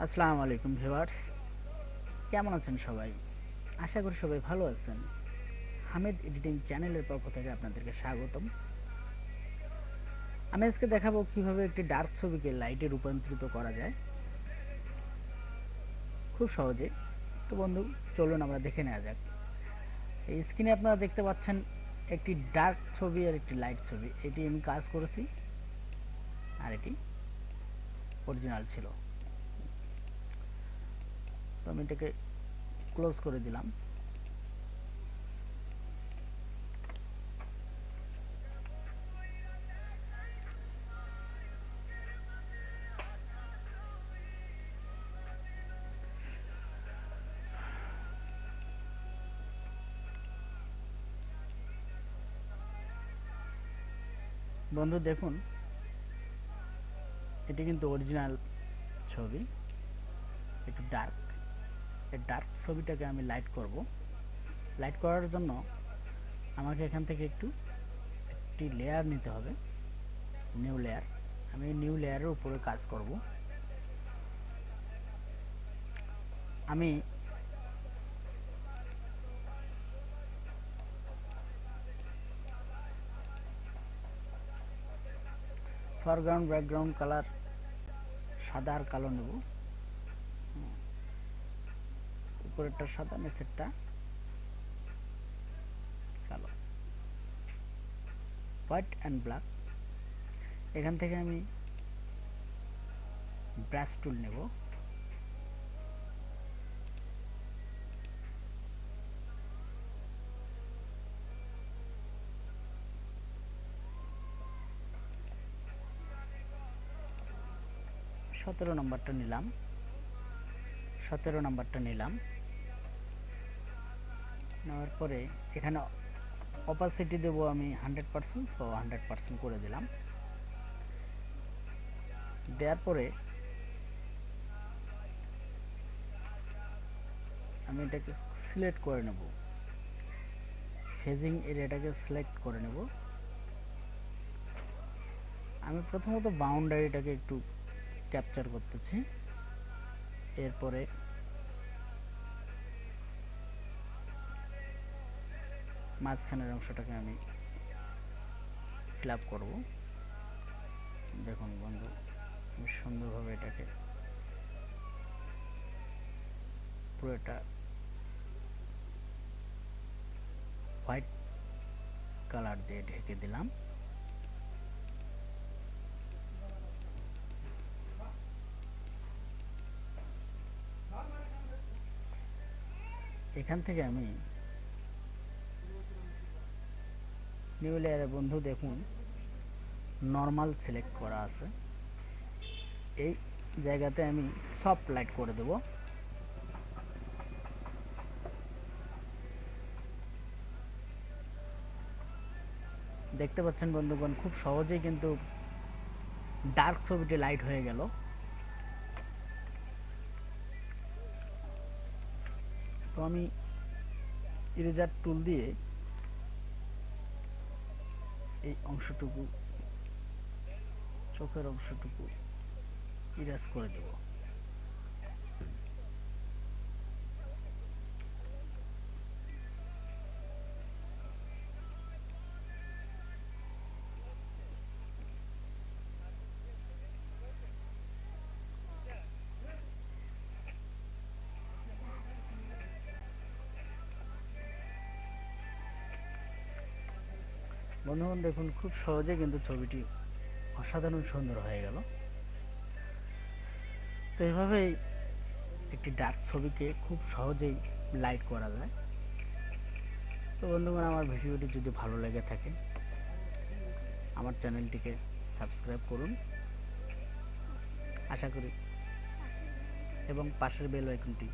আসসালামু আলাইকুম ভিউয়ার্স, কেমন আছেন সবাই? আশা করি সবাই ভালো আছেন। হামিদ এডিটিং চ্যানেলের পক্ষ থেকে আপনাদেরকে স্বাগতম। আমি আজকে দেখাবো কিভাবে একটি ডার্ক ছবিকে লাইটে রূপান্তরিত করা যায় খুব সহজে। তো বন্ধু, চলুন আমরা দেখে নেওয়া যাক। এই স্ক্রিনে আপনারা দেখতে পাচ্ছেন একটি ডার্ক ছবি আর একটি লাইট ছবি। এটি আমি কাজ করেছি আর এটি অরিজিনাল ছিল। তো আমি এটাকে ক্লোজ করে দিলাম। বন্ধু দেখুন, এটি কিন্তু অরিজিনাল ছবি, একটু ডার্ক। এই ডার্ক ছবিটাকে আমি লাইট করব। লাইট করার জন্য আমাকে এখান থেকে একটি লেয়ার নিতে হবে, নিউ লেয়ার। আমি নিউ লেয়ারের উপরে কাজ করব। আমি ফরগ্রাউন্ড ব্যাকগ্রাউন্ড কালার সাদা আর কালো নেব। উপরেরটা সাদা, নিচেরটা কালো, হোয়াইট অ্যান্ড ব্ল্যাক। এখান থেকে আমি ব্রাশ টুল নেব। সতেরো নম্বরটা নিলাম। 17 নম্বরটা নিলাম। নেওয়ার পরে এখানে অপাসিটি দেবো আমি 100%, তো 100% করে দিলাম। দেওয়ার পরে আমি এটাকে সিলেক্ট করে নেব, ফেজিং এরিয়াটাকে সিলেক্ট করে নেব। আমি প্রথমত বাউন্ডারিটাকে একটু ক্যাপচার করতেছি। এরপরে মাঝখানের অংশটাকে আমি ক্লাব করব। দেখুন বন্ধু, আমি সুন্দরভাবে এটাকে পুরোটা হোয়াইট কালার দিয়ে ঢেকে দিলাম। এখান থেকে আমি নিউ লেয়ারে বন্ধু দেখুন নর্মাল সিলেক্ট করা আছে। এই জায়গাতে আমি সফট লাইট করে দেব। দেখতে পাচ্ছেন বন্ধুগণ, খুব সহজেই কিন্তু ডার্ক ছবিটি লাইট হয়ে গেল। তো আমি ইরেজার টুল দিয়ে এই অংশটুকু, চোখের অংশটুকু ইরেজ করে দেব। বন্ধুগণ দেখুন, খুব সহজে কিন্তু ছবিটি অসাধারণ সুন্দর হয়ে গেল। তো এভাবেই একটি ডার্ক ছবিকে খুব সহজেই লাইট করা যায়। তো বন্ধুগণ, আমার ভিডিওটি যদি ভালো লেগে থাকে আমার চ্যানেলটিকে সাবস্ক্রাইব করুন আশা করি, এবং পাশের বেল আইকনটি